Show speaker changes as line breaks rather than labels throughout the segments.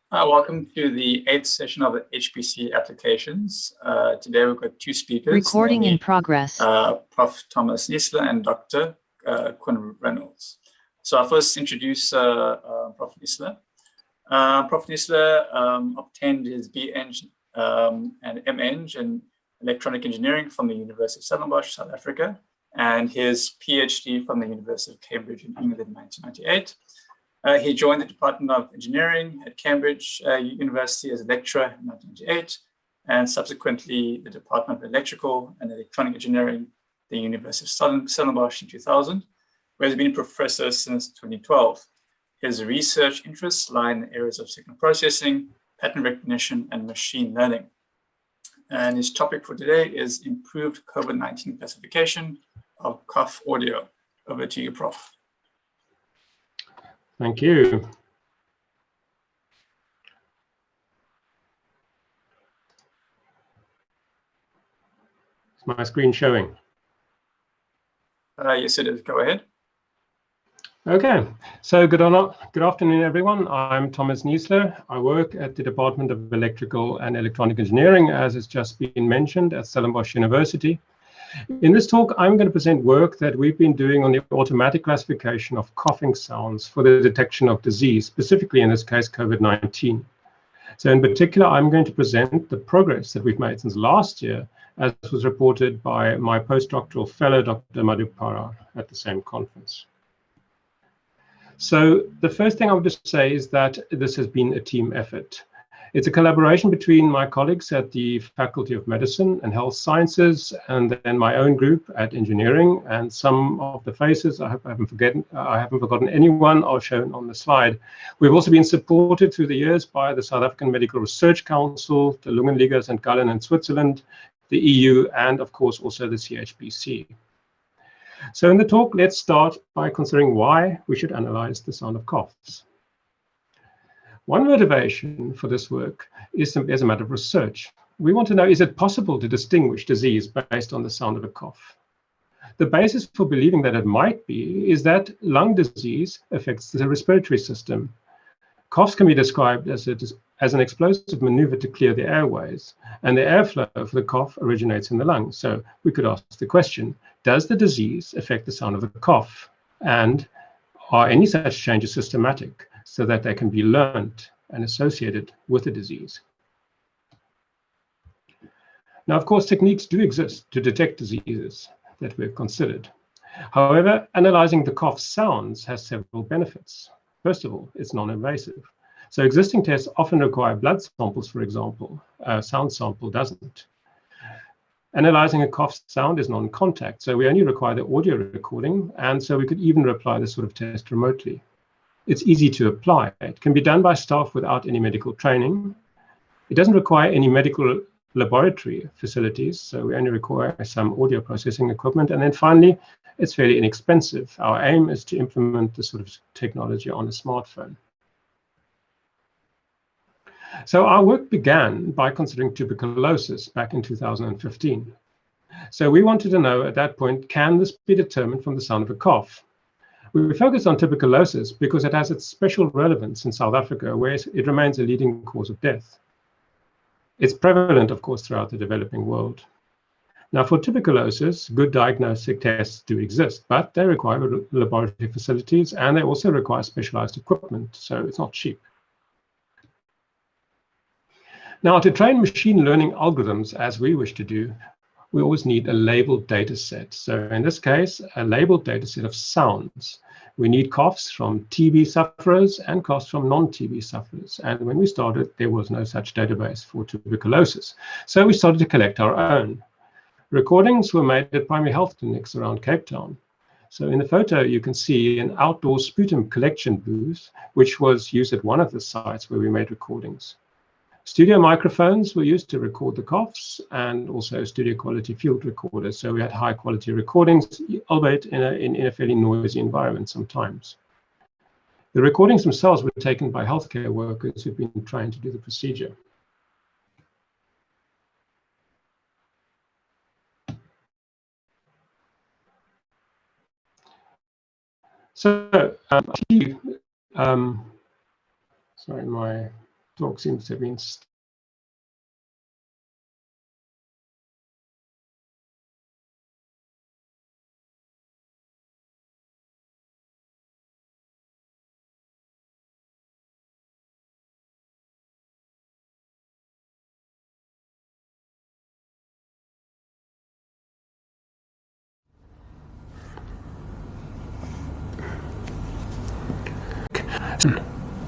Welcome to the 8th session of the Hpc Applications. Today we've got two speakers.
Recording in progress.
Prof. Thomas Niesler and Dr. Quinn Reynolds. So I'll first introduce Prof. Niesler. Prof. Niesler obtained his B.Eng and M.Eng in electronic engineering from the University of Stellenbosch, South Africa, and his PhD from the University of Cambridge in England in 1998. He joined the Department of Engineering at Cambridge University as a lecturer in 1998, and subsequently the Department of Electrical and Electronic Engineering at the University of Stellenbosch in 2000, where he's been a professor since 2012. His research interests lie in the areas of signal processing, pattern recognition, and machine learning. And his topic for today is improved COVID-19 classification of cough audio. Over to you, Prof.
Thank you. Is my screen showing?
Yes, it is. Go ahead.
Okay, so good afternoon, everyone. I'm Thomas Niesler. I work at the Department of Electrical and Electronic Engineering, as has just been mentioned, at Stellenbosch University. In this talk, I'm going to present work that we've been doing on the automatic classification of coughing sounds for the detection of disease, specifically in this case, COVID-19. So in particular, I'm going to present the progress that we've made since last year, as was reported by my postdoctoral fellow, Dr. Madhupara, at the same conference. So the first thing I would just say is that this has been a team effort. It's a collaboration between my colleagues at the Faculty of Medicine and Health Sciences, and then my own group at Engineering, and some of the faces, I haven't forgotten anyone, are shown on the slide. We've also been supported through the years by the South African Medical Research Council, the Lungenliga St. Gallen in Switzerland, the EU, and of course also the CHPC. So in the talk, let's start by considering why we should analyze the sound of coughs. One motivation for this work is as a matter of research. We want to know, is it possible to distinguish disease based on the sound of a cough? The basis for believing that it might be is that lung disease affects the respiratory system. Coughs can be described as an explosive maneuver to clear the airways, and the airflow for the cough originates in the lungs. So we could ask the question, does the disease affect the sound of the cough? And are any such changes systematic, so that they can be learned and associated with the disease? Now, of course, techniques do exist to detect diseases that we've considered. However, analyzing the cough sounds has several benefits. First of all, it's non-invasive. So existing tests often require blood samples, for example. A sound sample doesn't. Analyzing a cough sound is non-contact, so we only require the audio recording, and so we could even apply this sort of test remotely. It's easy to apply. It can be done by staff without any medical training. It doesn't require any medical laboratory facilities, so we only require some audio processing equipment. And then finally, it's fairly inexpensive. Our aim is to implement this sort of technology on a smartphone. So our work began by considering tuberculosis back in 2015. So we wanted to know at that point, can this be determined from the sound of a cough? We focused on tuberculosis because it has its special relevance in South Africa, where it remains a leading cause of death. It's prevalent, of course, throughout the developing world. Now, for tuberculosis, good diagnostic tests do exist, but they require laboratory facilities, and they also require specialized equipment, so it's not cheap. Now, to train machine learning algorithms, as we wish to do, we always need a labeled data set. So in this case, a labeled data set of sounds. We need coughs from TB sufferers and coughs from non-TB sufferers. And when we started, there was no such database for tuberculosis. So we started to collect our own. Recordings were made at primary health clinics around Cape Town. So in the photo, you can see an outdoor sputum collection booth, which was used at one of the sites where we made recordings. Studio microphones were used to record the coughs, and also studio quality field recorders. So we had high quality recordings, albeit in a fairly noisy environment sometimes. The recordings themselves were taken by healthcare workers who've been trained to do the procedure. So, sorry, my Talk seems to have been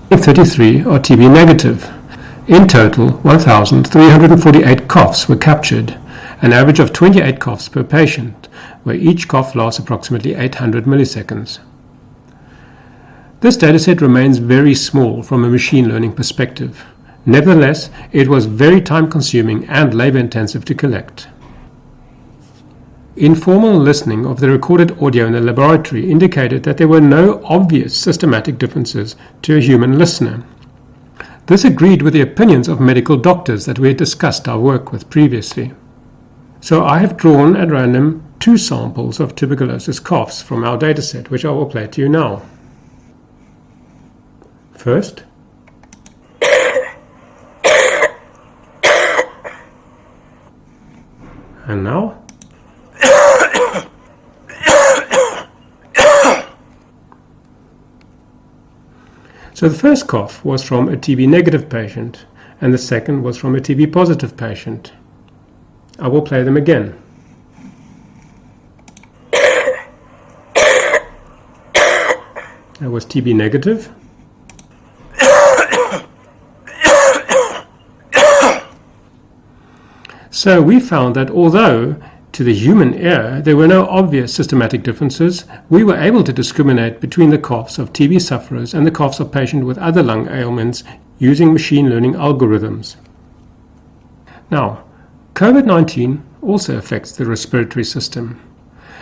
.33 are TB negative. In total, 1,348 coughs were captured, an average of 28 coughs per patient, where each cough lasts approximately 800 milliseconds. This dataset remains very small from a machine learning perspective. Nevertheless, it was very time-consuming and labor-intensive to collect. Informal listening of the recorded audio in the laboratory indicated that there were no obvious systematic differences to a human listener. This agreed with the opinions of medical doctors that we had discussed our work with previously. So I have drawn at random 2 samples of tuberculosis coughs from our dataset, which I will play to you now. First, and now. So the first cough was from a TB negative patient, and the second was from a TB positive patient. I will play them again. That was TB negative. So we found that although to the human ear there were no obvious systematic differences, we were able to discriminate between the coughs of TB sufferers and the coughs of patients with other lung ailments using machine learning algorithms. Now, COVID-19 also affects the respiratory system.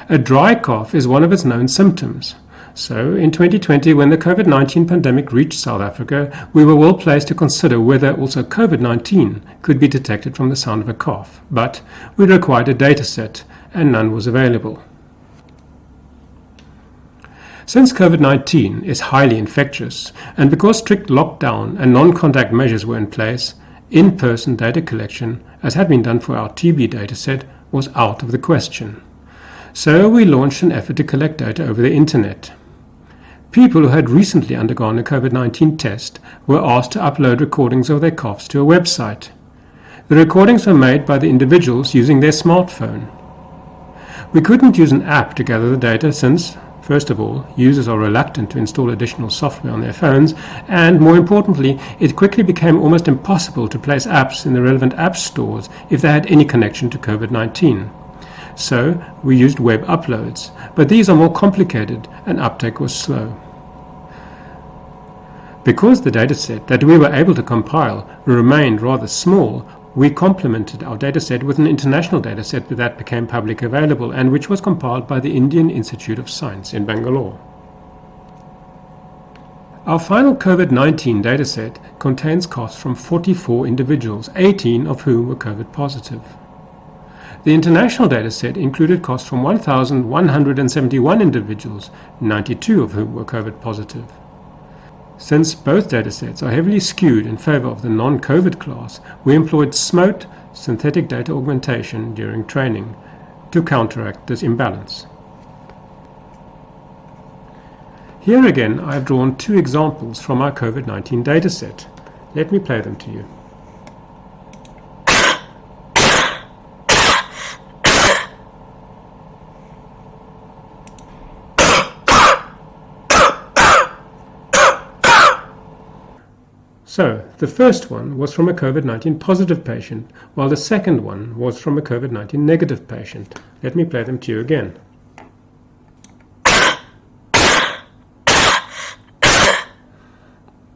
A dry cough is one of its known symptoms. So, in 2020, when the COVID-19 pandemic reached South Africa, we were well placed to consider whether also COVID-19 could be detected from the sound of a cough. But we required a data set, and none was available. Since COVID-19 is highly infectious, and because strict lockdown and non-contact measures were in place, in-person data collection, as had been done for our TB dataset, was out of the question. So we launched an effort to collect data over the internet. People who had recently undergone a COVID-19 test were asked to upload recordings of their coughs to a website. The recordings were made by the individuals using their smartphone. We couldn't use an app to gather the data since, first of all, users are reluctant to install additional software on their phones, and more importantly, it quickly became almost impossible to place apps in the relevant app stores if they had any connection to COVID-19. So we used web uploads, but these are more complicated and uptake was slow. Because the dataset that we were able to compile remained rather small, we complemented our dataset with an international dataset that became public available and which was compiled by the Indian Institute of Science in Bangalore. Our final COVID-19 dataset contains coughs from 44 individuals, 18 of whom were COVID positive. The international dataset included coughs from 1,171 individuals, 92 of whom were COVID positive. Since both datasets are heavily skewed in favor of the non-COVID class, we employed SMOTE, synthetic data augmentation, during training to counteract this imbalance. Here again, I have drawn 2 examples from our COVID-19 dataset. Let me play them to you. So, the first one was from a COVID-19 positive patient, while the second one was from a COVID-19 negative patient. Let me play them to you again.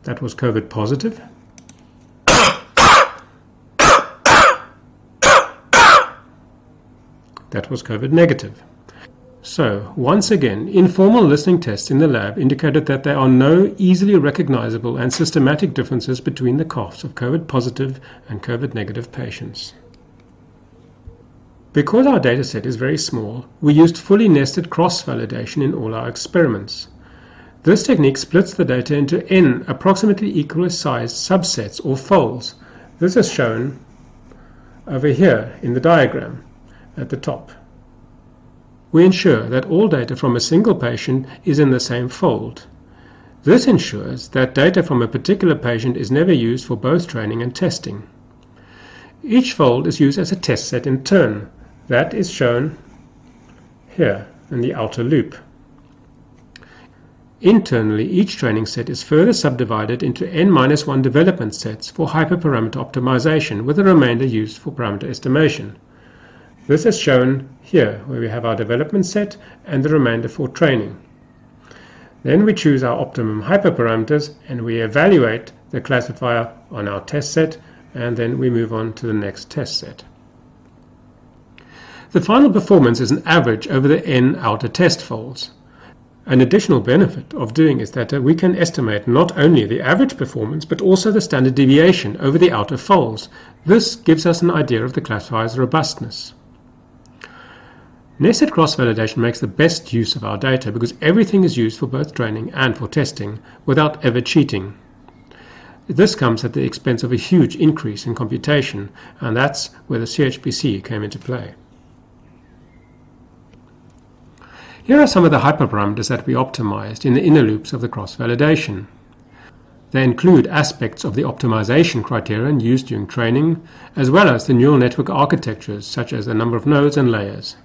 That was COVID positive. That was COVID negative. So, once again, informal listening tests in the lab indicated that there are no easily recognizable and systematic differences between the coughs of COVID positive and COVID negative patients. Because our dataset is very small, we used fully nested cross-validation in all our experiments. This technique splits the data into n approximately equal sized subsets or folds. This is shown over here in the diagram at the top. We ensure that all data from a single patient is in the same fold. This ensures that data from a particular patient is never used for both training and testing. Each fold is used as a test set in turn. That is shown here in the outer loop. Internally, each training set is further subdivided into n-1 development sets for hyperparameter optimization, with the remainder used for parameter estimation. This is shown here, where we have our development set and the remainder for training. Then we choose our optimum hyperparameters and we evaluate the classifier on our test set, and then we move on to the next test set. The final performance is an average over the n outer test folds. An additional benefit of doing is that we can estimate not only the average performance but also the standard deviation over the outer folds. This gives us an idea of the classifier's robustness. Nested cross-validation makes the best use of our data because everything is used for both training and for testing without ever cheating. This comes at the expense of a huge increase in computation, and that's where the CHPC came into play. Here are some of the hyperparameters that we optimized in the inner loops of the cross-validation. They include aspects of the optimization criterion used during training, as well as the neural network architectures, such as the number of nodes and layers.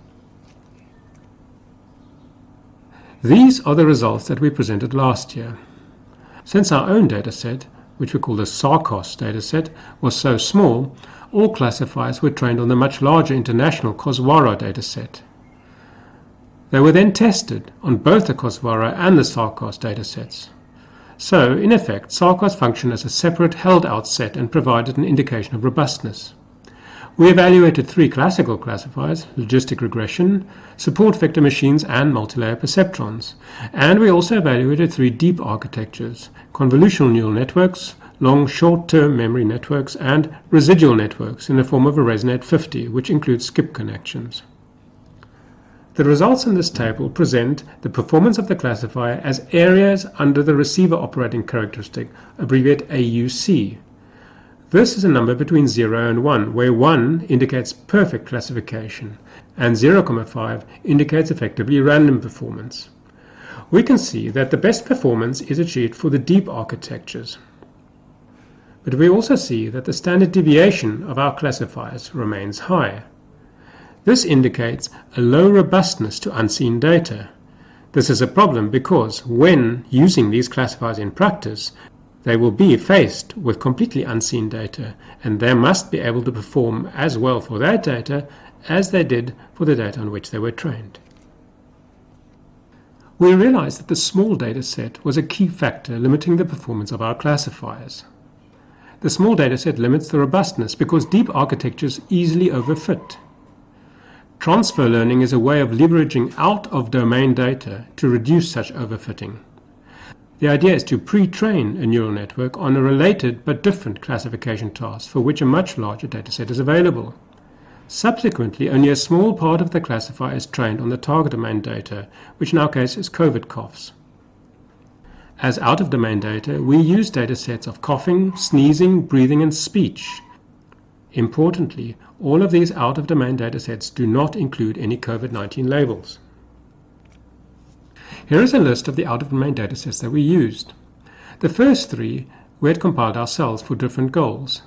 These are the results that we presented last year. Since our own dataset, which we call the SARCOS dataset, was so small, all classifiers were trained on the much larger international COSWARA dataset. They were then tested on both the COSWARA and the SARCOS datasets. So, in effect, SARCOS functioned as a separate held-out set and provided an indication of robustness. We evaluated 3 classical classifiers: logistic regression, support vector machines, and multilayer perceptrons. And we also evaluated 3 deep architectures: convolutional neural networks, long short-term memory networks, and residual networks in the form of a ResNet 50, which includes skip connections. The results in this table present the performance of the classifier as areas under the receiver operating characteristic, abbreviated AUC. This is a number between 0 and 1, where 1 indicates perfect classification and 0,5 indicates effectively random performance. We can see that the best performance is achieved for the deep architectures. But we also see that the standard deviation of our classifiers remains high. This indicates a low robustness to unseen data. This is a problem because when using these classifiers in practice, they will be faced with completely unseen data, and they must be able to perform as well for that data as they did for the data on which they were trained. We realized that the small data set was a key factor limiting the performance of our classifiers. The small data set limits the robustness because deep architectures easily overfit. Transfer learning is a way of leveraging out-of-domain data to reduce such overfitting. The idea is to pre-train a neural network on a related but different classification task for which a much larger dataset is available. Subsequently, only a small part of the classifier is trained on the target domain data, which in our case is COVID coughs. As out-of-domain data, we use datasets of coughing, sneezing, breathing, and speech. Importantly, all of these out-of-domain datasets do not include any COVID-19 labels. Here is a list of the out-of-domain datasets that we used. The first 3 we had compiled ourselves for different goals.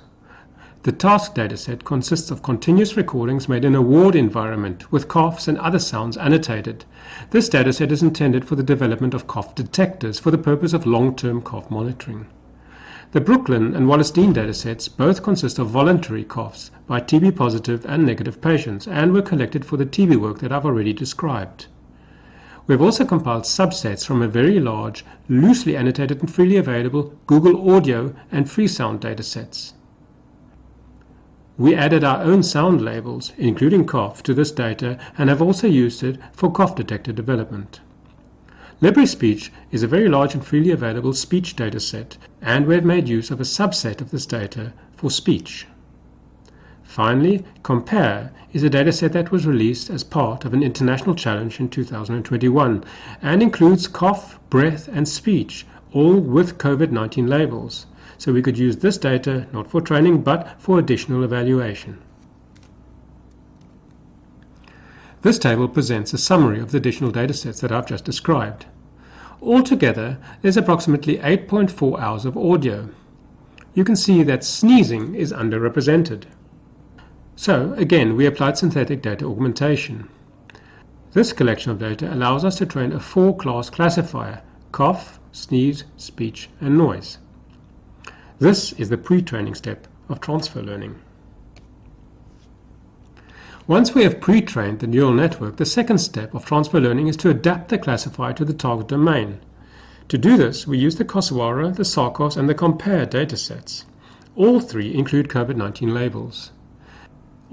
The task dataset consists of continuous recordings made in a ward environment with coughs and other sounds annotated. This dataset is intended for the development of cough detectors for the purpose of long-term cough monitoring. The Brooklyn and Wallerstein datasets both consist of voluntary coughs by TB positive and negative patients and were collected for the TB work that I've already described. We have also compiled subsets from a very large, loosely annotated and freely available Google Audio and Freesound datasets. We added our own sound labels, including cough, to this data and have also used it for cough detector development. LibriSpeech is a very large and freely available speech dataset, and we have made use of a subset of this data for speech. Finally, Compare is a dataset that was released as part of an international challenge in 2021 and includes cough, breath and speech, all with COVID-19 labels. So we could use this data not for training but for additional evaluation. This table presents a summary of the additional datasets that I've just described. Altogether, there's approximately 8.4 hours of audio. You can see that sneezing is underrepresented. So, again, we applied synthetic data augmentation. This collection of data allows us to train a 4-class classifier: cough, sneeze, speech, and noise. This is the pre-training step of transfer learning. Once we have pre-trained the neural network, the second step of transfer learning is to adapt the classifier to the target domain. To do this, we use the Coswara, the Sarcos, and the Compare datasets. All three include COVID-19 labels.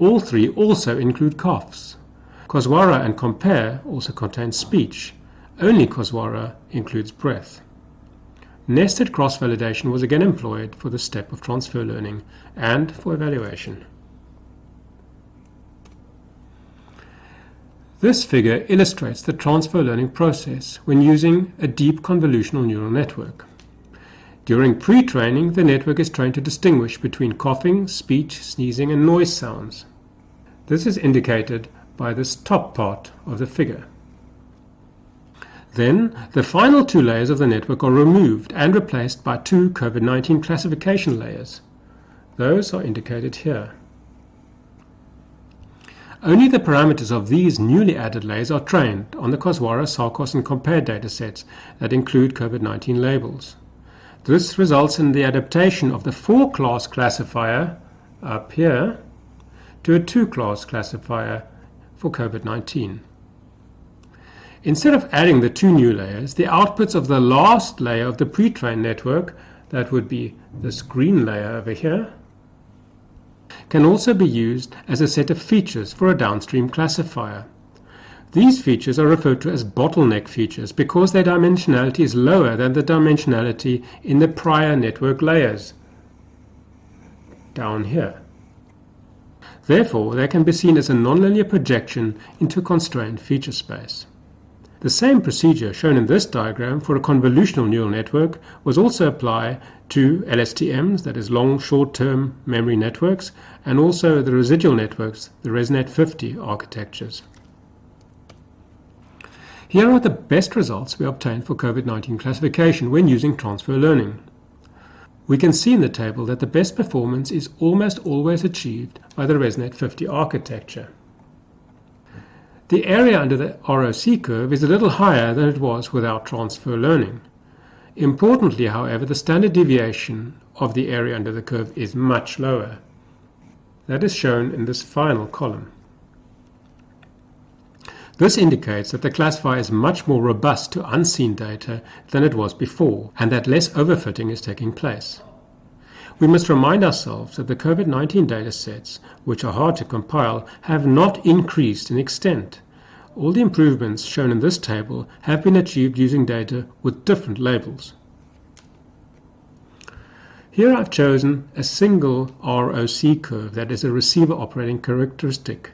All three also include coughs. Coswara and Compare also contain speech. Only Coswara includes breath. Nested cross-validation was again employed for the step of transfer learning and for evaluation. This figure illustrates the transfer learning process when using a deep convolutional neural network. During pre-training, the network is trained to distinguish between coughing, speech, sneezing, and noise sounds. This is indicated by this top part of the figure. Then, the final two layers of the network are removed and replaced by two COVID-19 classification layers. Those are indicated here. Only the parameters of these newly added layers are trained on the Coswara, Sarcos, and Compare datasets that include COVID-19 labels. This results in the adaptation of the 4-class classifier up here to a 2-class classifier for COVID-19. Instead of adding the two new layers, the outputs of the last layer of the pre-trained network, that would be this green layer over here, can also be used as a set of features for a downstream classifier. These features are referred to as bottleneck features because their dimensionality is lower than the dimensionality in the prior network layers, down here. Therefore, they can be seen as a nonlinear projection into a constrained feature space. The same procedure shown in this diagram for a convolutional neural network was also applied to LSTMs, that is long short-term memory networks, and also the residual networks, the ResNet 50 architectures. Here are the best results we obtained for COVID-19 classification when using transfer learning. We can see in the table that the best performance is almost always achieved by the ResNet 50 architecture. The area under the ROC curve is a little higher than it was without transfer learning. Importantly, however, the standard deviation of the area under the curve is much lower. That is shown in this final column. This indicates that the classifier is much more robust to unseen data than it was before, and that less overfitting is taking place. We must remind ourselves that the COVID-19 datasets, which are hard to compile, have not increased in extent. All the improvements shown in this table have been achieved using data with different labels. Here I've chosen a single ROC curve, that is a receiver operating characteristic.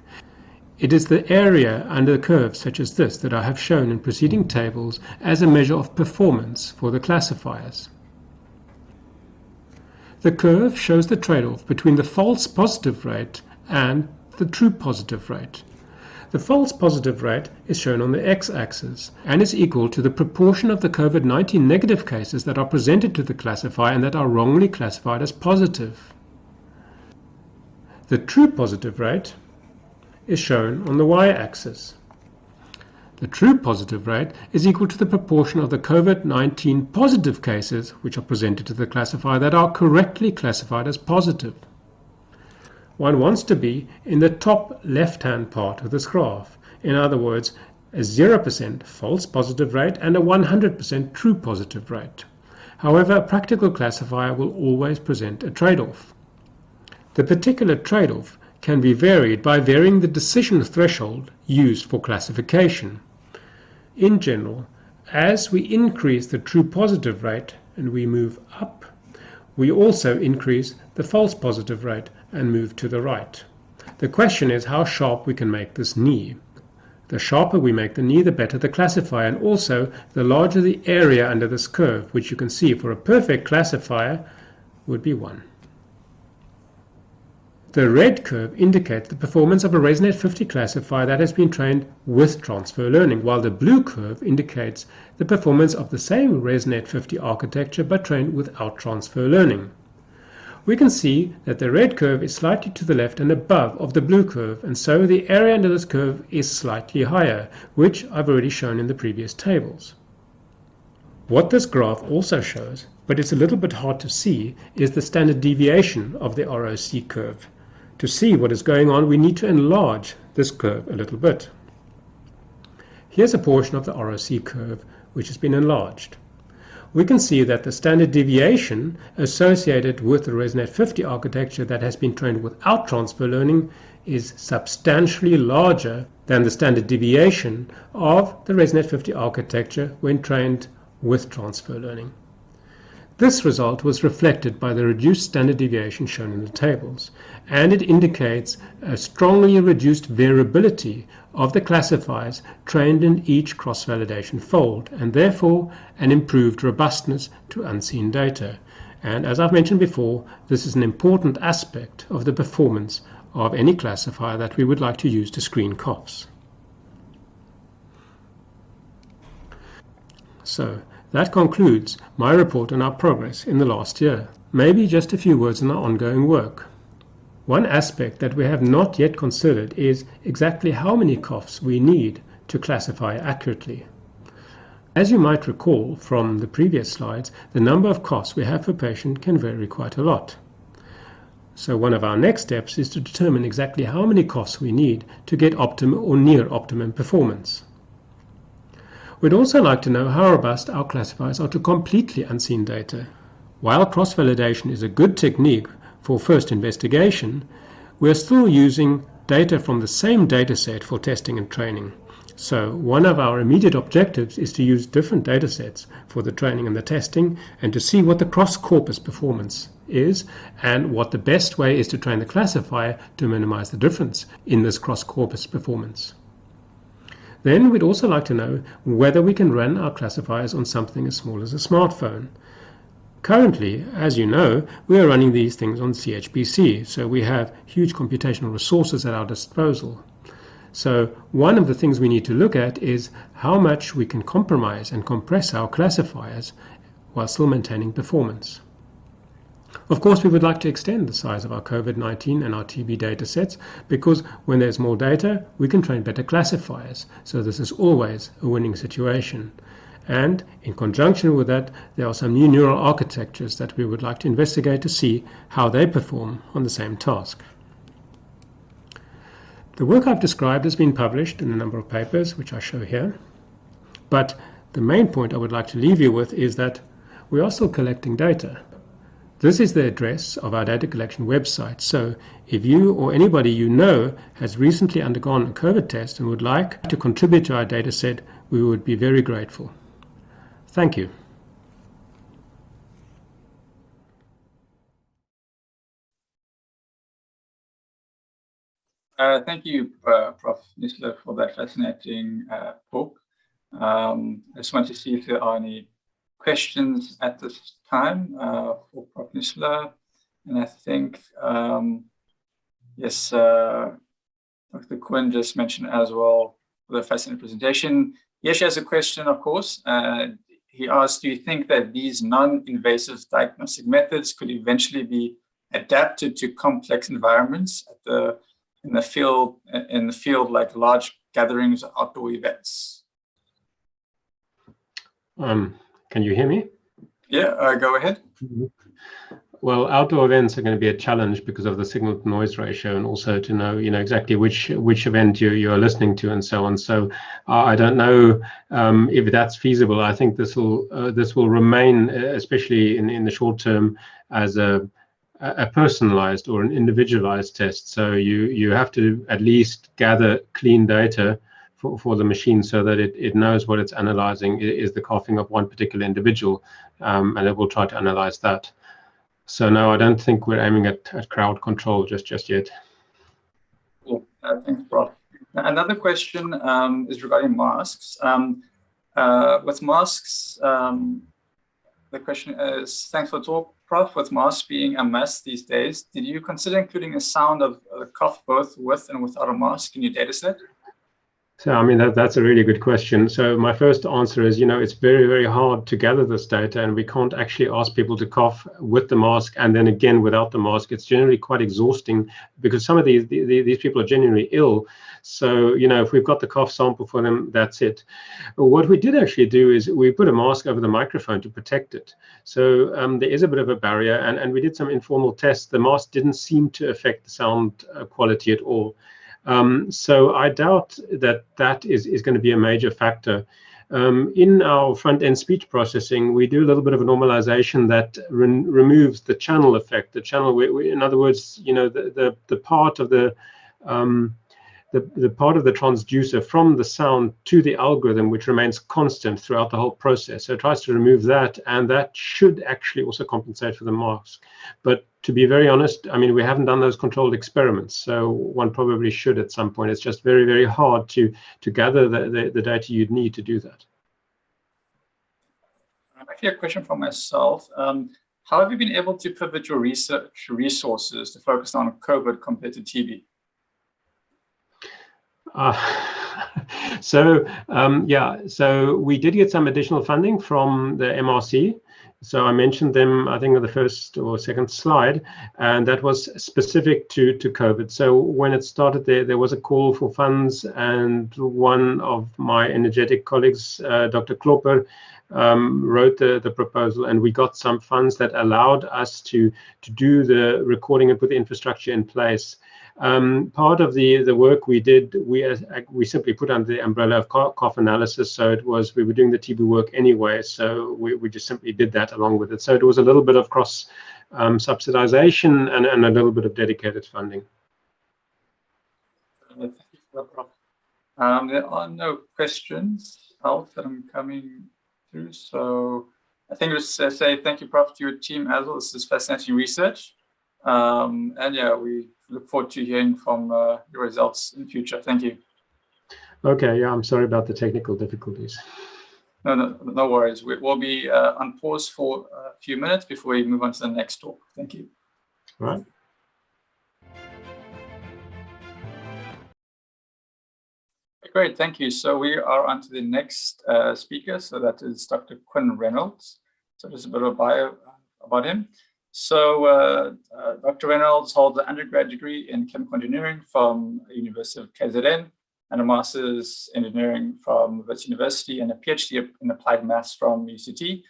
It is the area under the curve such as this that I have shown in preceding tables as a measure of performance for the classifiers. The curve shows the trade-off between the false positive rate and the true positive rate. The false positive rate is shown on the x-axis and is equal to the proportion of the COVID-19 negative cases that are presented to the classifier and that are wrongly classified as positive. The true positive rate is shown on the y-axis. The true positive rate is equal to the proportion of the COVID-19 positive cases which are presented to the classifier that are correctly classified as positive. One wants to be in the top left-hand part of this graph. In other words, a 0% false positive rate and a 100% true positive rate. However, a practical classifier will always present a trade-off. The particular trade-off can be varied by varying the decision threshold used for classification. In general, as we increase the true positive rate and we move up, we also increase the false positive rate and move to the right. The question is how sharp we can make this knee. The sharper we make the knee, the better the classifier, and also the larger the area under this curve, which you can see for a perfect classifier would be 1. The red curve indicates the performance of a ResNet 50 classifier that has been trained with transfer learning, while the blue curve indicates the performance of the same ResNet 50 architecture but trained without transfer learning. We can see that the red curve is slightly to the left and above of the blue curve, and so the area under this curve is slightly higher, which I've already shown in the previous tables. What this graph also shows, but it's a little bit hard to see, is the standard deviation of the ROC curve. To see what is going on, we need to enlarge this curve a little bit. Here's a portion of the ROC curve which has been enlarged. We can see that the standard deviation associated with the ResNet 50 architecture that has been trained without transfer learning is substantially larger than the standard deviation of the ResNet 50 architecture when trained with transfer learning. This result was reflected by the reduced standard deviation shown in the tables, and it indicates a strongly reduced variability of the classifiers trained in each cross-validation fold, and therefore an improved robustness to unseen data. And as I've mentioned before, this is an important aspect of the performance of any classifier that we would like to use to screen coughs. So that concludes my report on our progress in the last year. Maybe just a few words on our ongoing work. One aspect that we have not yet considered is exactly how many coughs we need to classify accurately. As you might recall from the previous slides, the number of coughs we have per patient can vary quite a lot. So one of our next steps is to determine exactly how many coughs we need to get optimum or near optimum performance. We'd also like to know how robust our classifiers are to completely unseen data. While cross-validation is a good technique for first investigation, we are still using data from the same dataset for testing and training. So one of our immediate objectives is to use different datasets for the training and the testing, and to see what the cross-corpus performance is and what the best way is to train the classifier to minimize the difference in this cross-corpus performance. Then we'd also like to know whether we can run our classifiers on something as small as a smartphone. Currently, as you know, we are running these things on CHPC, so we have huge computational resources at our disposal. So one of the things we need to look at is how much we can compromise and compress our classifiers while still maintaining performance. Of course, we would like to extend the size of our COVID-19 and our TB datasets, because when there's more data, we can train better classifiers. So this is always a winning situation. And in conjunction with that, there are some new neural architectures that we would like to investigate to see how they perform on the same task. The work I've described has been published in a number of papers, which I show here. But the main point I would like to leave you with is that we are still collecting data. This is the address of our data collection website. So if you or anybody you know has recently undergone a COVID test and would like to contribute to our data set, we would be very grateful. Thank you.
Thank you, Prof. Niesler, for that fascinating talk. I just want to see if there are any questions at this time for Prof. Niesler. And I think, yes, Dr. Quinn just mentioned as well for the fascinating presentation. Yes, she has a question, of course. He asked, do you think that these non-invasive diagnostic methods could eventually be adapted to complex environments in the field like large gatherings or outdoor events?
Can you hear me?
Yeah, go ahead.
Well, outdoor events are going to be a challenge because of the signal to noise ratio, and also to know, exactly which event you're listening to and so on. So I don't know if that's feasible. I think this will remain, especially in the short term, as a personalized or an individualized test. So you have to at least gather clean data for the machine so that it knows what it's analyzing is the coughing of one particular individual, and it will try to analyze that. So no, I don't think we're aiming at crowd control just yet.
Thanks, Prof. Another question is regarding masks. With masks, the question is, thanks for the talk, Prof. With masks being a mess these days, did you consider including a sound of a cough both with and without a mask in your data set?
So, I mean, that's a really good question. So my first answer is, it's very, very hard to gather this data, and we can't actually ask people to cough with the mask and then again without the mask. It's generally quite exhausting because some of these people are genuinely ill. So, if we've got the cough sample for them, that's it. What we did actually do is we put a mask over the microphone to protect it. So there is a bit of a barrier, and we did some informal tests. The mask didn't seem to affect the sound quality at all. So I doubt that is going to be a major factor. In our front-end speech processing, we do a little bit of a normalization that removes the channel effect. The channel, in other words, the part of the part of the transducer from the sound to the algorithm, which remains constant throughout the whole process. So it tries to remove that, and that should actually also compensate for the mask. But to be very honest, I mean, we haven't done those controlled experiments, so one probably should at some point. It's just very, very hard to gather the data you'd need to do that.
Actually, a question for myself. How have you been able to pivot your research resources to focus on COVID compared to TB?
So we did get some additional funding from the MRC. So I mentioned them, I think, on the first or second slide, and that was specific to COVID. So when it started, there was a call for funds, and one of my energetic colleagues, Dr. Klopper, wrote the proposal, and we got some funds that allowed us to do the recording and put the infrastructure in place. Part of the work we did, we simply put under the umbrella of cough analysis. So we were doing the TB work anyway, so we just simply did that along with it. So it was a little bit of cross subsidization and a little bit of dedicated funding.
Thank you for that, Prof. There are no questions else that I'm coming through, so I think let's say thank you, Prof, to your team as well. This is fascinating research, and yeah, we look forward to hearing from your results in the future. Thank you.
Okay, yeah, I'm sorry about the technical difficulties.
No worries. We'll be on pause for a few minutes before we move on to the next talk. Thank you.
All right.
Great, thank you. So we are on to the next speaker. So that is Dr. Quinn Reynolds. So just a bit of a bio about him. So Dr. Reynolds holds an undergrad degree in chemical engineering from the University of KZN and a master's engineering from Wits University and a PhD in applied maths from UCT. He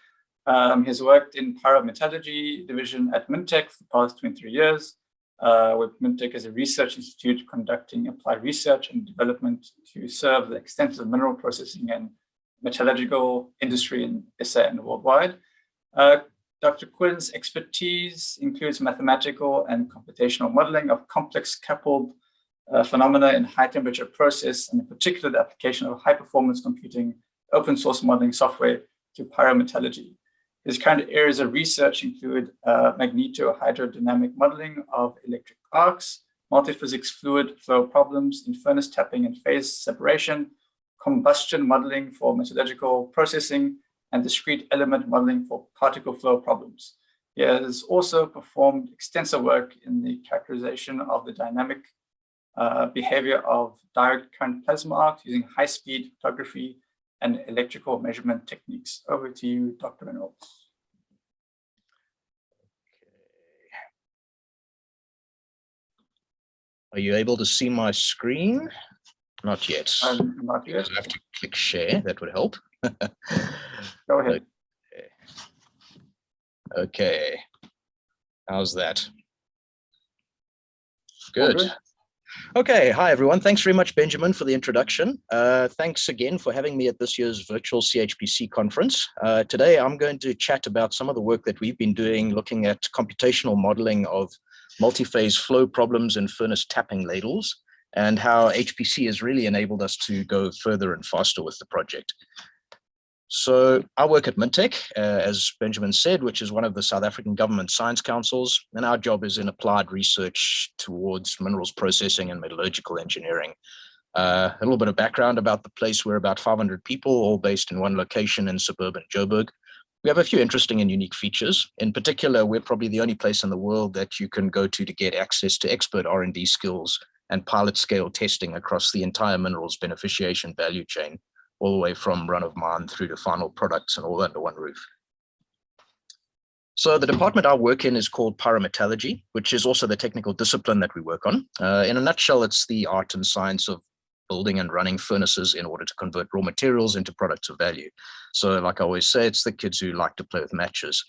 has worked in Pyramitology division at Midtech for the past 23 years, with Midtech as a research institute conducting applied research and development to serve the extensive mineral processing and metallurgical industry in SA and worldwide. Dr. Quinn's expertise includes mathematical and computational modeling of complex coupled phenomena in high temperature process, and in particular the application of high performance computing open source modeling software to pyramitology. His current areas of research include magnetohydrodynamic modeling of electric arcs, multiphysics fluid flow problems in furnace tapping and phase separation, combustion modeling for metallurgical processing, and discrete element modeling for particle flow problems. He has also performed extensive work in the characterization of the dynamic behavior of direct current plasma arcs using high-speed photography and electrical measurement techniques. Over to you, Dr. Reynolds.
Are you able to see my screen? Not yet.
Not yet.
I have to click share, that would help.
Go ahead.
Okay. How's that? Good. Okay, hi everyone. Thanks very much, Benjamin, for the introduction. Thanks again for having me at this year's virtual CHPC conference. Today, I'm going to chat about some of the work that we've been doing looking at computational modeling of multi-phase flow problems in furnace tapping ladles, and how HPC has really enabled us to go further and faster with the project. So I work at Midtech, as Benjamin said, which is one of the South African government science councils, and our job is in applied research towards minerals processing and metallurgical engineering. A little bit of background about the place. We're about 500 people, all based in one location in suburban Joburg. We have a few interesting and unique features. In particular, we're probably the only place in the world that you can go to get access to expert R&D skills and pilot scale testing across the entire minerals beneficiation value chain, all the way from run of mine through to final products and all under one roof. So the department I work in is called Pyramitology, which is also the technical discipline that we work on. In a nutshell, it's the art and science of building and running furnaces in order to convert raw materials into products of value. So like I always say, it's the kids who like to play with matches.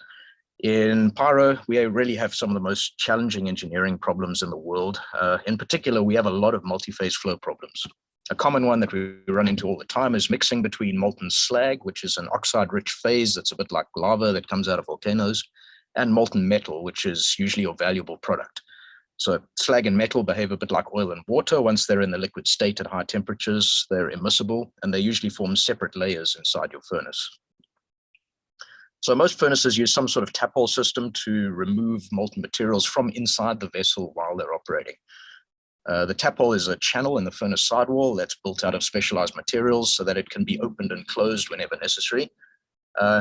In Pyro, we really have some of the most challenging engineering problems in the world. In particular, we have a lot of multi-phase flow problems. A common one that we run into all the time is mixing between molten slag, which is an oxide-rich phase that's a bit like lava that comes out of volcanoes, and molten metal, which is usually a valuable product. So slag and metal behave a bit like oil and water. Once they're in the liquid state at high temperatures, they're immiscible, and they usually form separate layers inside your furnace. So most furnaces use some sort of tap hole system to remove molten materials from inside the vessel while they're operating. The tap hole is a channel in the furnace sidewall that's built out of specialized materials so that it can be opened and closed whenever necessary.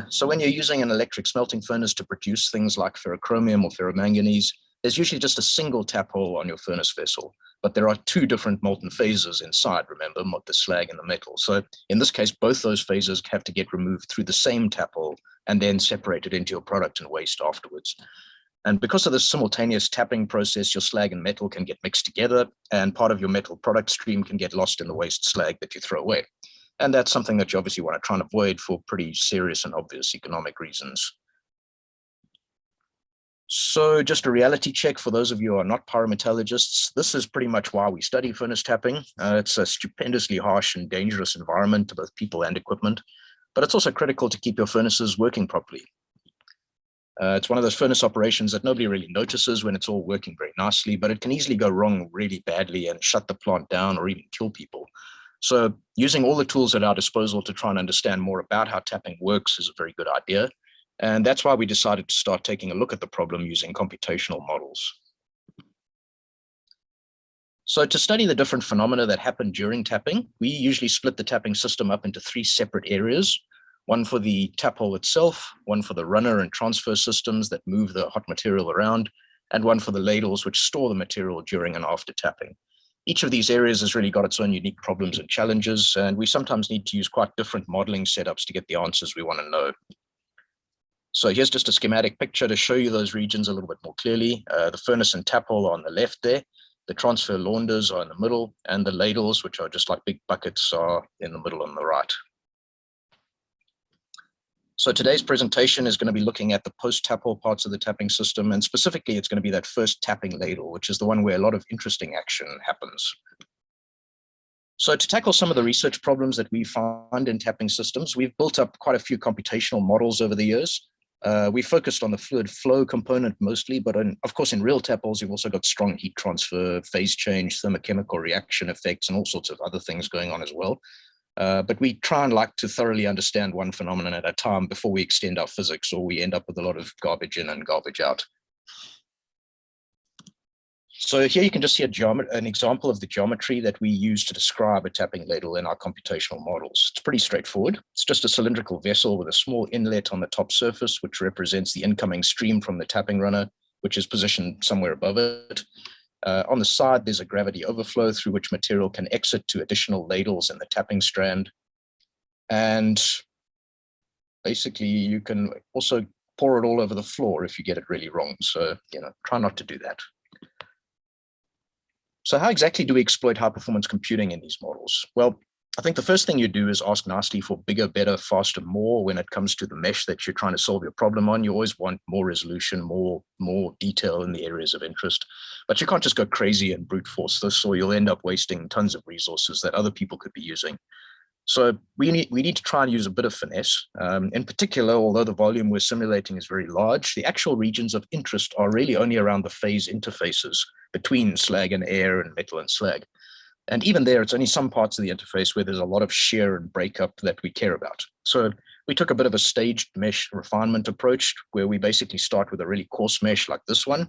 So when you're using an electric smelting furnace to produce things like ferrochromium or ferromanganese, there's usually just a single tap hole on your furnace vessel, but there are two different molten phases inside, remember, the slag and the metal. So in this case, both those phases have to get removed through the same tap hole and then separated into your product and waste afterwards. And because of this simultaneous tapping process, your slag and metal can get mixed together, and part of your metal product stream can get lost in the waste slag that you throw away. And that's something that you obviously want to try and avoid for pretty serious and obvious economic reasons. So just a reality check for those of you who are not pyrometallurgists, this is pretty much why we study furnace tapping. It's a stupendously harsh and dangerous environment to both people and equipment, but it's also critical to keep your furnaces working properly. It's one of those furnace operations that nobody really notices when it's all working very nicely, but it can easily go wrong really badly and shut the plant down or even kill people. So using all the tools at our disposal to try and understand more about how tapping works is a very good idea. And that's why we decided to start taking a look at the problem using computational models. So to study the different phenomena that happen during tapping, we usually split the tapping system up into three separate areas. One for the tap hole itself, one for the runner and transfer systems that move the hot material around, and one for the ladles which store the material during and after tapping. Each of these areas has really got its own unique problems and challenges, and we sometimes need to use quite different modeling setups to get the answers we want to know. So here's just a schematic picture to show you those regions a little bit more clearly. The furnace and tap hole are on the left there, the transfer launders are in the middle, and the ladles, which are just like big buckets, are in the middle on the right. So today's presentation is going to be looking at the post-tap hole parts of the tapping system, and specifically it's going to be that first tapping ladle, which is the one where a lot of interesting action happens. So to tackle some of the research problems that we find in tapping systems, we've built up quite a few computational models over the years. We focused on the fluid flow component mostly, but of course in real tap holes, you've also got strong heat transfer, phase change, thermochemical reaction effects, and all sorts of other things going on as well. But we try and like to thoroughly understand one phenomenon at a time before we extend our physics, or we end up with a lot of garbage in and garbage out. So here you can just see an example of the geometry that we use to describe a tapping ladle in our computational models. It's pretty straightforward. It's just a cylindrical vessel with a small inlet on the top surface, which represents the incoming stream from the tapping runner, which is positioned somewhere above it. On the side, there's a gravity overflow through which material can exit to additional ladles in the tapping strand. And basically, you can also pour it all over the floor if you get it really wrong. So, try not to do that. So how exactly do we exploit high-performance computing in these models? Well, I think the first thing you do is ask nicely for bigger, better, faster, more when it comes to the mesh that you're trying to solve your problem on. You always want more resolution, more detail in the areas of interest. But you can't just go crazy and brute force this, or you'll end up wasting tons of resources that other people could be using. So we need to try and use a bit of finesse. In particular, although the volume we're simulating is very large, the actual regions of interest are really only around the phase interfaces between slag and air and metal and slag. And even there, it's only some parts of the interface where there's a lot of shear and breakup that we care about. So We took a bit of a staged mesh refinement approach where we basically start with a really coarse mesh like this one.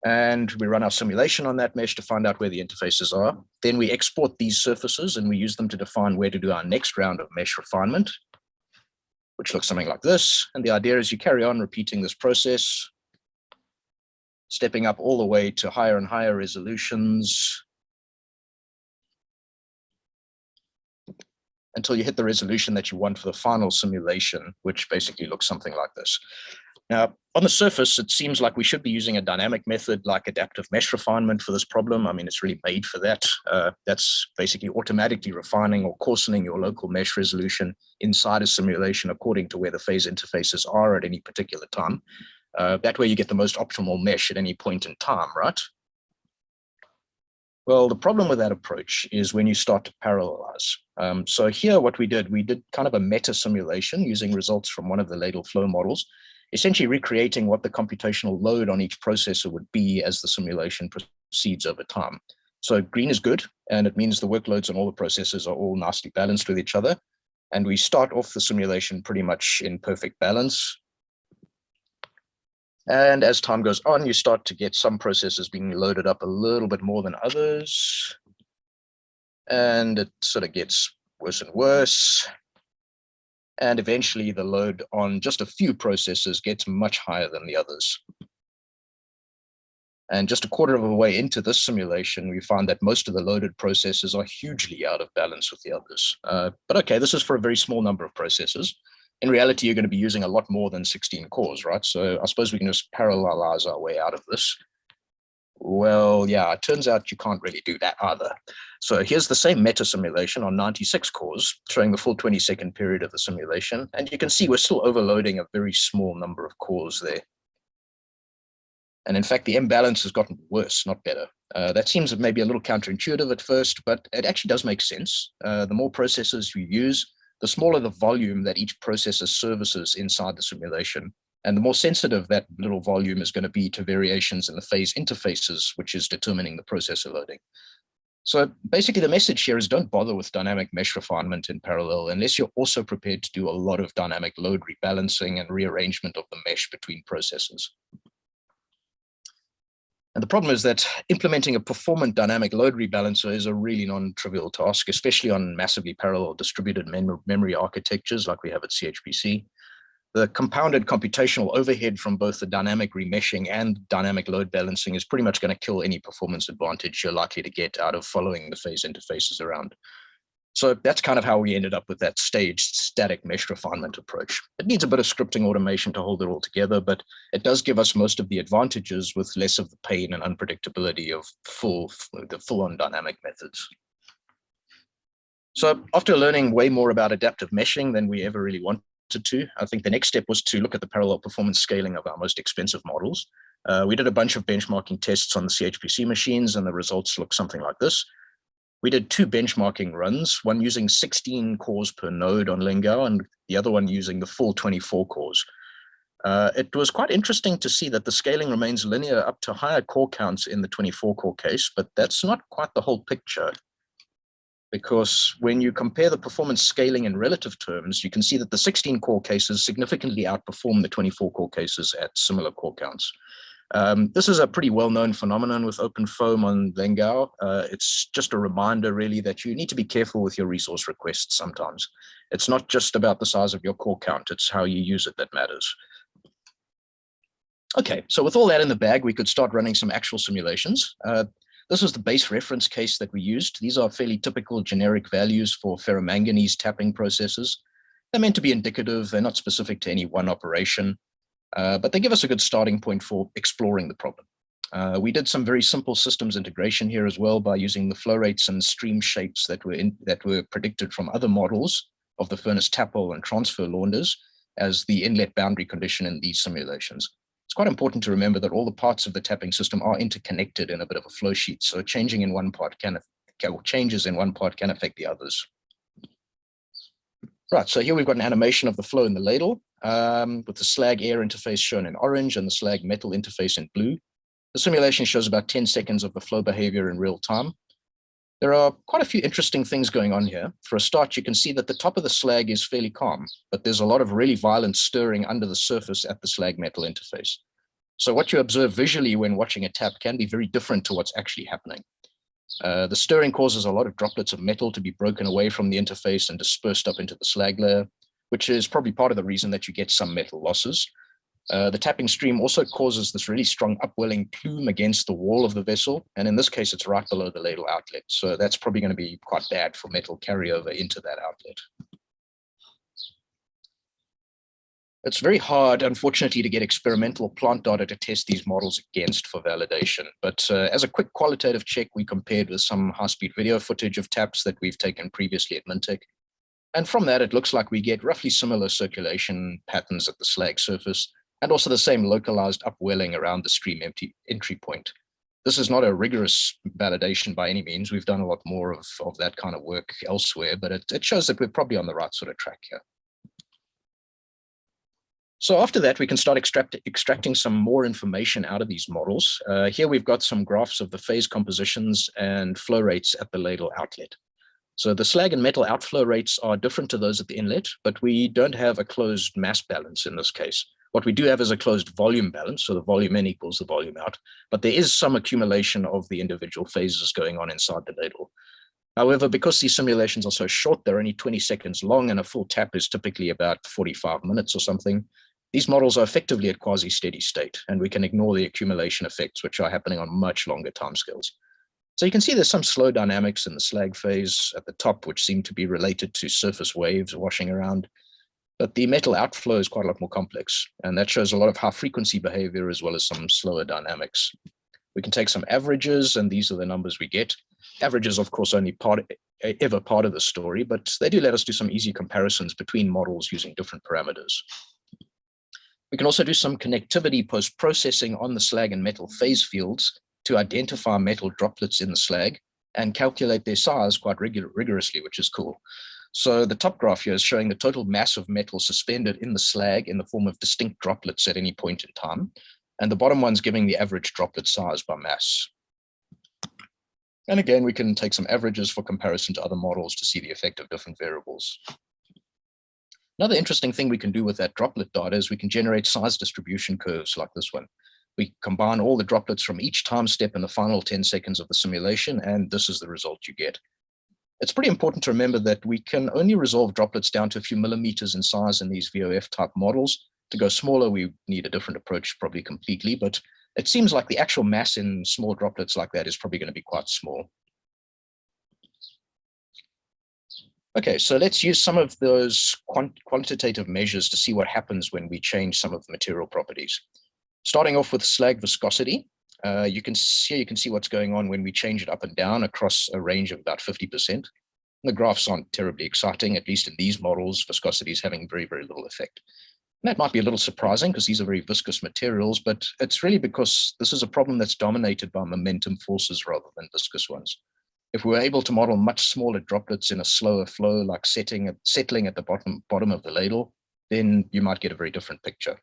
And we run our simulation on that mesh to find out where the interfaces are. Then we export these surfaces and we use them to define where to do our next round of mesh refinement, which looks something like this. And the idea is you carry on repeating this process, stepping up all the way to higher and higher resolutions until you hit the resolution that you want for the final simulation, which basically looks something like this. Now, on the surface, it seems like we should be using a dynamic method like adaptive mesh refinement for this problem. I mean, it's really made for that. That's basically automatically refining or coarsening your local mesh resolution inside a simulation according to where the phase interfaces are at any particular time. That way you get the most optimal mesh at any point in time, right? Well, the problem with that approach is when you start to parallelize. So here what we did kind of a meta simulation using results from one of the Ladle flow models, essentially recreating what the computational load on each processor would be as the simulation proceeds over time. So green is good, and it means the workloads on all the processors are all nicely balanced with each other. And we start off the simulation pretty much in perfect balance. And as time goes on, you start to get some processors being loaded up a little bit more than others. And it sort of gets worse and worse. And eventually the load on just a few processors gets much higher than the others. And just a quarter of a way into this simulation, we find that most of the loaded processors are hugely out of balance with the others. But okay, this is for a very small number of processors. In reality, you're going to be using a lot more than 16 cores, right? So I suppose we can just parallelize our way out of this. Well, yeah, it turns out you can't really do that either. So here's the same meta simulation on 96 cores, showing the full 20-second period of the simulation. And you can see we're still overloading a very small number of cores there. And in fact, the imbalance has gotten worse, not better. That seems maybe a little counterintuitive at first, but it actually does make sense. The more processors you use, the smaller the volume that each processor services inside the simulation. And the more sensitive that little volume is going to be to variations in the phase interfaces, which is determining the processor loading. So basically the message here is don't bother with dynamic mesh refinement in parallel unless you're also prepared to do a lot of dynamic load rebalancing and rearrangement of the mesh between processors. And the problem is that implementing a performant dynamic load rebalancer is a really non-trivial task, especially on massively parallel distributed memory architectures like we have at CHPC. The compounded computational overhead from both the dynamic remeshing and dynamic load balancing is pretty much going to kill any performance advantage you're likely to get out of following the phase interfaces around. So that's kind of how we ended up with that staged static mesh refinement approach. It needs a bit of scripting automation to hold it all together, but it does give us most of the advantages with less of the pain and unpredictability of the full-on dynamic methods. So after learning way more about adaptive meshing than we ever really wanted to, I think the next step was to look at the parallel performance scaling of our most expensive models. We did a bunch of benchmarking tests on the CHPC machines, and the results look something like this. We did 2 benchmarking runs, one using 16 cores per node on Lingao and the other one using the full 24 cores. It was quite interesting to see that the scaling remains linear up to higher core counts in the 24 core case, but that's not quite the whole picture. Because when you compare the performance scaling in relative terms, you can see that the 16 core cases significantly outperform the 24 core cases at similar core counts. This is a pretty well-known phenomenon with OpenFOAM on Lingao. It's just a reminder really that you need to be careful with your resource requests sometimes. It's not just about the size of your core count, it's how you use it that matters. Okay, so with all that in the bag, we could start running some actual simulations. This is the base reference case that we used. These are fairly typical generic values for ferromanganese tapping processes. They're meant to be indicative, they're not specific to any one operation. But they give us a good starting point for exploring the problem. We did some very simple systems integration here as well by using the flow rates and stream shapes that were predicted from other models of the furnace tap hole and transfer launders as the inlet boundary condition in these simulations. It's quite important to remember that all the parts of the tapping system are interconnected in a bit of a flow sheet, so changes in one part can affect the others. Right, so here we've got an animation of the flow in the ladle with the slag air interface shown in orange and the slag metal interface in blue. The simulation shows about 10 seconds of the flow behavior in real time. There are quite a few interesting things going on here. For a start, you can see that the top of the slag is fairly calm, but there's a lot of really violent stirring under the surface at the slag metal interface. So what you observe visually when watching a tap can be very different to what's actually happening. The stirring causes a lot of droplets of metal to be broken away from the interface and dispersed up into the slag layer, which is probably part of the reason that you get some metal losses. The tapping stream also causes this really strong upwelling plume against the wall of the vessel. And in this case, it's right below the ladle outlet. So that's probably going to be quite bad for metal carryover into that outlet. It's very hard, unfortunately, to get experimental plant data to test these models against for validation. But as a quick qualitative check, we compared with some high-speed video footage of taps that we've taken previously at Midtech. And from that, it looks like we get roughly similar circulation patterns at the slag surface, and also the same localized upwelling around the stream entry point. This is not a rigorous validation by any means. We've done a lot more of that kind of work elsewhere, but it shows that we're probably on the right sort of track here. So after that, we can start extracting some more information out of these models. Here we've got some graphs of the phase compositions and flow rates at the ladle outlet. So the slag and metal outflow rates are different to those at the inlet, but we don't have a closed mass balance in this case. What we do have is a closed volume balance, so the volume in equals the volume out, but there is some accumulation of the individual phases going on inside the ladle. However, because these simulations are so short, they're only 20 seconds long, and a full tap is typically about 45 minutes or something. These models are effectively at quasi-steady state, and we can ignore the accumulation effects, which are happening on much longer timescales. So you can see there's some slow dynamics in the slag phase at the top, which seem to be related to surface waves washing around. But the metal outflow is quite a lot more complex, and that shows a lot of high frequency behavior as well as some slower dynamics. We can take some averages, and these are the numbers we get. Averages, of course, only ever part of the story, but they do let us do some easy comparisons between models using different parameters. We can also do some connectivity post-processing on the slag and metal phase fields to identify metal droplets in the slag and calculate their size quite rigorously, which is cool. So the top graph here is showing the total mass of metal suspended in the slag in the form of distinct droplets at any point in time. And the bottom one's giving the average droplet size by mass. And again, we can take some averages for comparison to other models to see the effect of different variables. Another interesting thing we can do with that droplet data is we can generate size distribution curves like this one. We combine all the droplets from each time step in the final 10 seconds of the simulation, and this is the result you get. It's pretty important to remember that we can only resolve droplets down to a few millimeters in size in these VOF type models. To go smaller, we need a different approach probably completely, but it seems like the actual mass in small droplets like that is probably going to be quite small. Okay, so let's use some of those quantitative measures to see what happens when we change some of the material properties. Starting off with slag viscosity, you can see what's going on when we change it up and down across a range of about 50%. The graphs aren't terribly exciting, at least in these models. Viscosity is having very, very little effect. And that might be a little surprising because these are very viscous materials, but it's really because this is a problem that's dominated by momentum forces rather than viscous ones. If we were able to model much smaller droplets in a slower flow, like settling at the bottom of the ladle, then you might get a very different picture.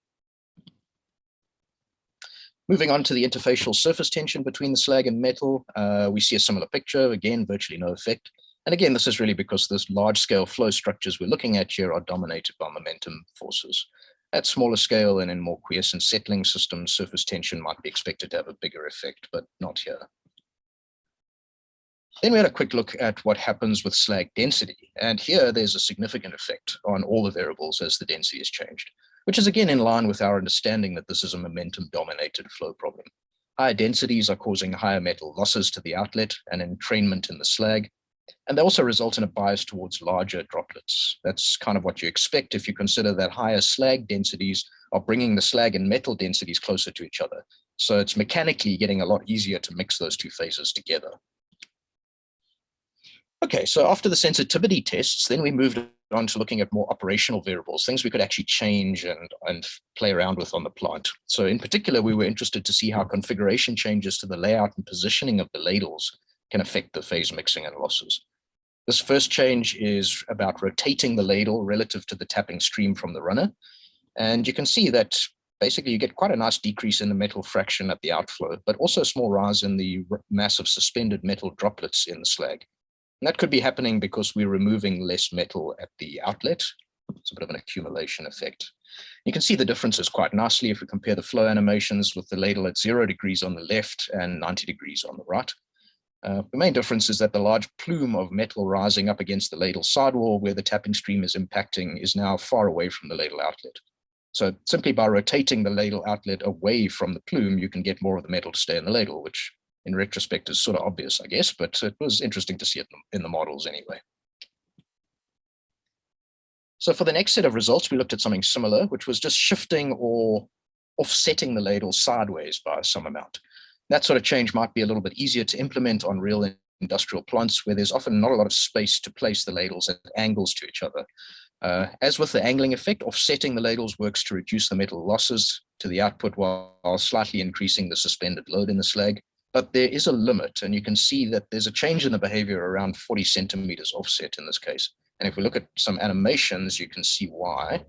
Moving on to the interfacial surface tension between the slag and metal, we see a similar picture. Again, virtually no effect. And again, this is really because those large-scale flow structures we're looking at here are dominated by momentum forces. At smaller scale and in more quiescent settling systems, surface tension might be expected to have a bigger effect, but not here. Then we had a quick look at what happens with slag density. And here there's a significant effect on all the variables as the density is changed, which is again in line with our understanding that this is a momentum-dominated flow problem. Higher densities are causing higher metal losses to the outlet and entrainment in the slag, and they also result in a bias towards larger droplets. That's kind of what you expect if you consider that higher slag densities are bringing the slag and metal densities closer to each other. So it's mechanically getting a lot easier to mix those two phases together. Okay, so after the sensitivity tests, then we moved on to looking at more operational variables, things we could actually change and play around with on the plant. So in particular, we were interested to see how configuration changes to the layout and positioning of the ladles can affect the phase mixing and losses. This first change is about rotating the ladle relative to the tapping stream from the runner. And you can see that basically you get quite a nice decrease in the metal fraction at the outflow, but also a small rise in the mass of suspended metal droplets in the slag. And that could be happening because we're removing less metal at the outlet. It's a bit of an accumulation effect. You can see the differences quite nicely if we compare the flow animations with the ladle at 0 degrees on the left and 90 degrees on the right. The main difference is that the large plume of metal rising up against the ladle sidewall where the tapping stream is impacting is now far away from the ladle outlet. So simply by rotating the ladle outlet away from the plume, you can get more of the metal to stay in the ladle, which in retrospect is sort of obvious, I guess, but it was interesting to see it in the models anyway. So for the next set of results, we looked at something similar, which was just shifting or offsetting the ladle sideways by some amount. That sort of change might be a little bit easier to implement on real industrial plants where there's often not a lot of space to place the ladles at angles to each other. As with the angling effect, offsetting the ladles works to reduce the metal losses to the output while slightly increasing the suspended load in the slag. But there is a limit, and you can see that there's a change in the behavior around 40 centimeters offset in this case. And if we look at some animations, you can see why.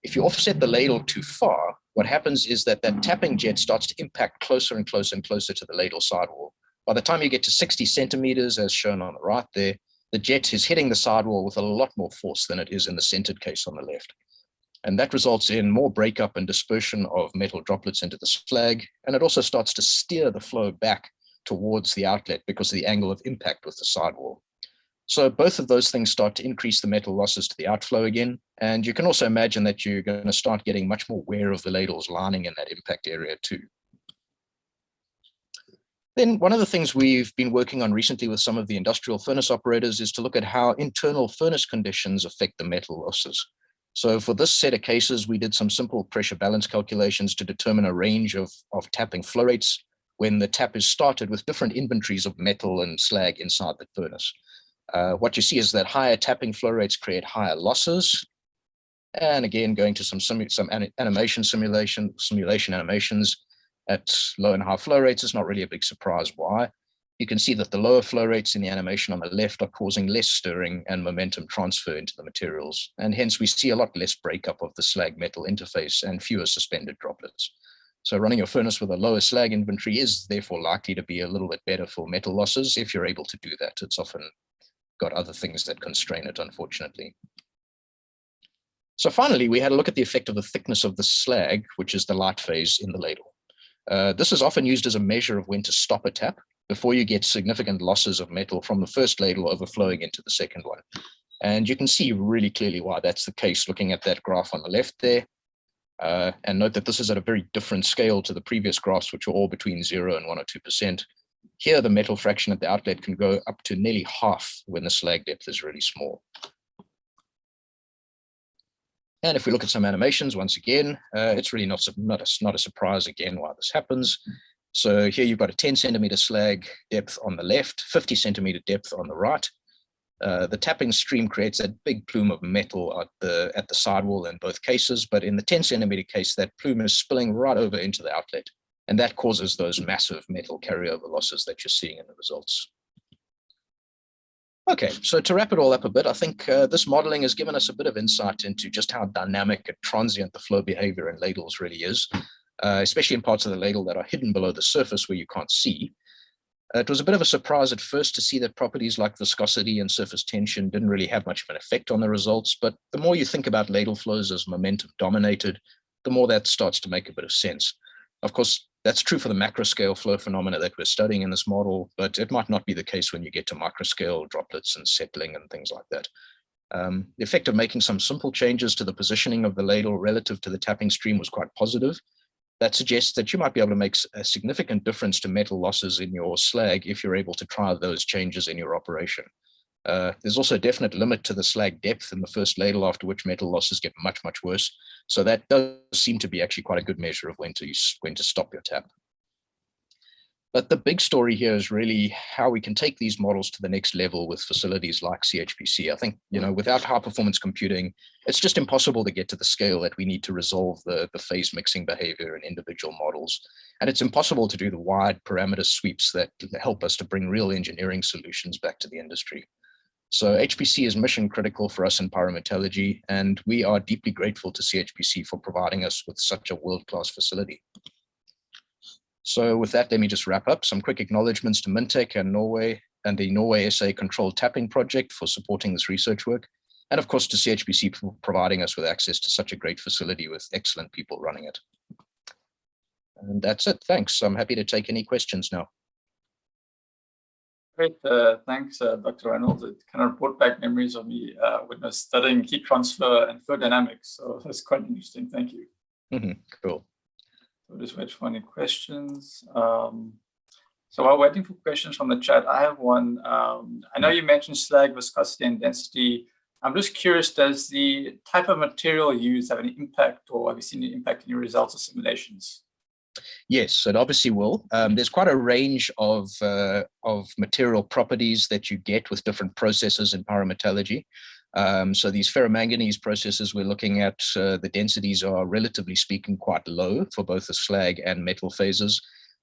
If you offset the ladle too far, what happens is that that tapping jet starts to impact closer and closer and closer to the ladle sidewall. By the time you get to 60 centimeters, as shown on the right there, the jet is hitting the sidewall with a lot more force than it is in the centered case on the left. And that results in more breakup and dispersion of metal droplets into the slag. And it also starts to steer the flow back towards the outlet because of the angle of impact with the sidewall. So both of those things start to increase the metal losses to the outflow again. And you can also imagine that you're going to start getting much more wear of the ladles lining in that impact area too. Then one of the things we've been working on recently with some of the industrial furnace operators is to look at how internal furnace conditions affect the metal losses. So for this set of cases, we did some simple pressure balance calculations to determine a range of tapping flow rates when the tap is started with different inventories of metal and slag inside the furnace. What you see is that higher tapping flow rates create higher losses. And again, going to some animation simulation animations at low and high flow rates is not really a big surprise why. You can see that the lower flow rates in the animation on the left are causing less stirring and momentum transfer into the materials. And hence we see a lot less breakup of the slag metal interface and fewer suspended droplets. So running your furnace with a lower slag inventory is therefore likely to be a little bit better for metal losses if you're able to do that. It's often got other things that constrain it, unfortunately. So finally, we had a look at the effect of the thickness of the slag, which is the light phase in the ladle. This is often used as a measure of when to stop a tap before you get significant losses of metal from the first ladle overflowing into the second one. And you can see really clearly why that's the case looking at that graph on the left there. And note that this is at a very different scale to the previous graphs, which are all between 0 and 1 or 2%. Here, the metal fraction at the outlet can go up to nearly half when the slag depth is really small. And if we look at some animations, once again, it's really not a surprise again why this happens. So here you've got a 10 centimeter slag depth on the left, 50 centimeter depth on the right. The tapping stream creates a big plume of metal at the sidewall in both cases, but in the 10 centimeter case, that plume is spilling right over into the outlet. And that causes those massive metal carryover losses that you're seeing in the results. Okay, so to wrap it all up a bit, I think this modeling has given us a bit of insight into just how dynamic and transient the flow behavior in ladles really is, especially in parts of the ladle that are hidden below the surface where you can't see. It was a bit of a surprise at first to see that properties like viscosity and surface tension didn't really have much of an effect on the results, but the more you think about ladle flows as momentum dominated, the more that starts to make a bit of sense. Of course, that's true for the macro scale flow phenomena that we're studying in this model, but it might not be the case when you get to microscale droplets and settling and things like that. The effect of making some simple changes to the positioning of the ladle relative to the tapping stream was quite positive. That suggests that you might be able to make a significant difference to metal losses in your slag if you're able to try those changes in your operation. There's also a definite limit to the slag depth in the first ladle, after which metal losses get much, much worse. So that does seem to be actually quite a good measure of when to stop your tap. But the big story here is really how we can take these models to the next level with facilities like CHPC. I think, without high performance computing, it's just impossible to get to the scale that we need to resolve the phase mixing behavior in individual models. And it's impossible to do the wide parameter sweeps that help us to bring real engineering solutions back to the industry. So HPC is mission critical for us in pyramitology, and we are deeply grateful to CHPC for providing us with such a world-class facility. So with that, let me just wrap up. Some quick acknowledgements to Midtech and Norway and the Norway SA Controlled Tapping Project for supporting this research work. And of course to CHPC for providing us with access to such a great facility with excellent people running it. And that's it. Thanks. I'm happy to take any questions now.
Great. Thanks, Dr. Reynolds. It kind of brought back memories of me when I was studying heat transfer and fluid dynamics. So that's quite interesting. Thank you.
Cool.
We'll just wait for any questions. So while waiting for questions from the chat, I have one. I know you mentioned slag, viscosity, and density. I'm just curious, does the type of material used have any impact, or have you seen any impact in your results or simulations?
Yes, it obviously will. There's quite a range of material properties that you get with different processes in pyramitology. So these ferromanganese processes we're looking at, the densities are relatively speaking quite low for both the slag and metal phases.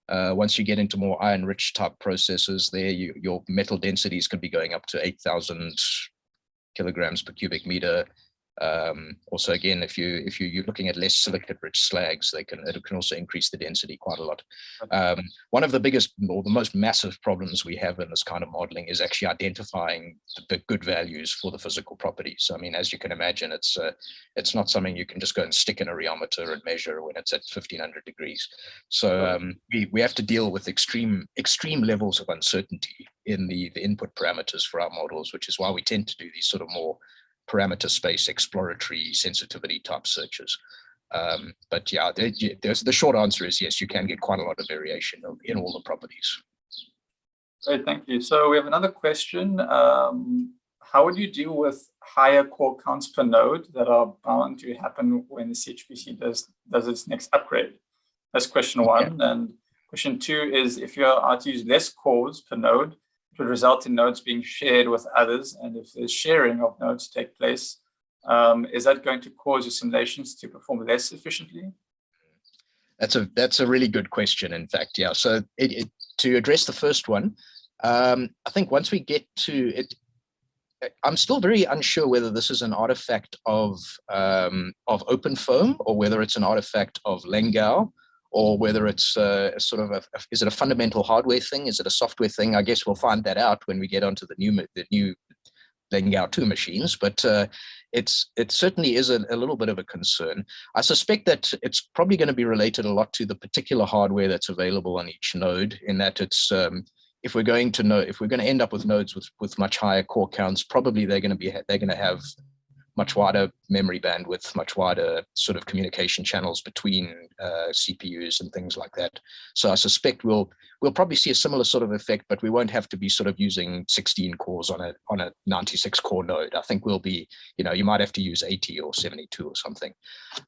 Once you get into more iron-rich type processes, there your metal densities can be going up to 8,000 kilograms per cubic meter. Also, again, if you're looking at less silicate-rich slags, it can also increase the density quite a lot. One of the biggest or the most massive problems we have in this kind of modeling is actually identifying the good values for the physical properties. I mean, as you can imagine, it's not something you can just go and stick in a rheometer and measure when it's at 1500 degrees. So we have to deal with extreme levels of uncertainty in the input parameters for our models, which is why we tend to do these sort of more parameter space exploratory sensitivity type searches. But yeah, the short answer is yes, you can get quite a lot of variation in all the properties.
Great, thank you. So we have another question. How would you deal with higher core counts per node that are bound to happen when the CHPC does its next upgrade? That's question one. Yeah. And question two is, if you are to use less cores per node, it would result in nodes being shared with others. And if there's sharing of nodes take place, is that going to cause your simulations to perform less efficiently?
That's a really good question, in fact. Yeah. So to address the first one, I think once we get to it, I'm still very unsure whether this is an artifact of OpenFOAM or whether it's an artifact of Langau, or whether it's sort of is it a fundamental hardware thing? Is it a software thing? I guess we'll find that out when we get onto the new Langau 2 machines, but it certainly is a little bit of a concern. I suspect that it's probably going to be related a lot to the particular hardware that's available on each node, in that it's if we're going to end up with nodes with much higher core counts, probably they're going to have much wider memory bandwidth, much wider sort of communication channels between CPUs and things like that. So I suspect we'll probably see a similar sort of effect, but we won't have to be sort of using 16 cores on a 96 core node. I think we'll be, you might have to use 80 or 72 or something.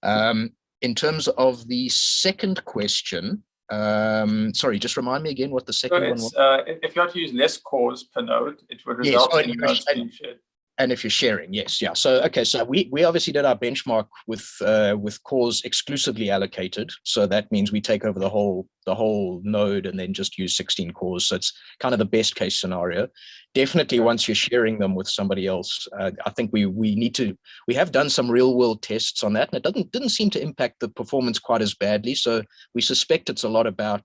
In terms of the second question, sorry, just remind me again what the second one was.
If you have to use less cores per node, it would result in nodes being shared.
And if you're sharing, yes, yeah. So okay, so we obviously did our benchmark with cores exclusively allocated. So that means we take over the whole node and then just use 16 cores. So it's kind of the best case scenario. Definitely, once you're sharing them with somebody else, I think we have done some real world tests on that, and it didn't seem to impact the performance quite as badly. So we suspect it's a lot about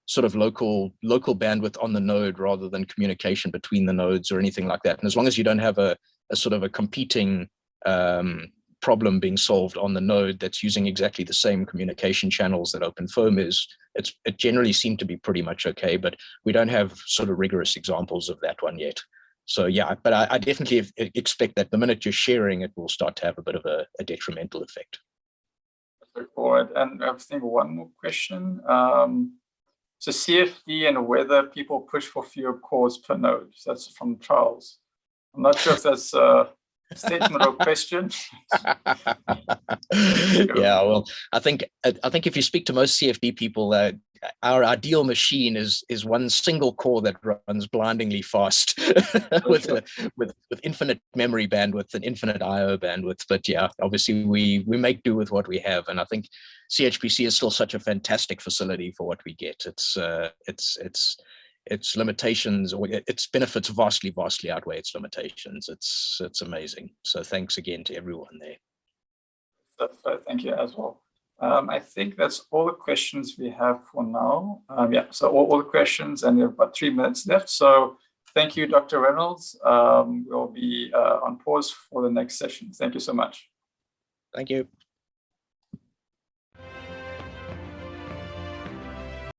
sort of local bandwidth on the node rather than communication between the nodes or anything like that. And as long as you don't have a sort of a competing problem being solved on the node that's using exactly the same communication channels that OpenFOAM is, it generally seemed to be pretty much okay, but we don't have sort of rigorous examples of that one yet. So yeah, but I definitely expect that the minute you're sharing, it will start to have a bit of a detrimental effect.
Let's look forward. And I think one more question. So CFD and whether people push for fewer cores per node. So that's from Charles. I'm not sure if that's a statement or question.
Yeah, well, I think if you speak to most CFD people, our ideal machine is one single core that runs blindingly fast with infinite memory bandwidth and infinite IO bandwidth. But yeah, obviously we make do with what we have, and I think CHPC is still such a fantastic facility for what we get. its limitations, or its benefits vastly outweigh its limitations. It's amazing. So thanks again to everyone there.
Thank you as well. I think that's all the questions we have for now. Yeah, so all the questions, and we have about 3 minutes left. So thank you, Dr. Reynolds. We'll be on pause for the next session. Thank you so much.
Thank you.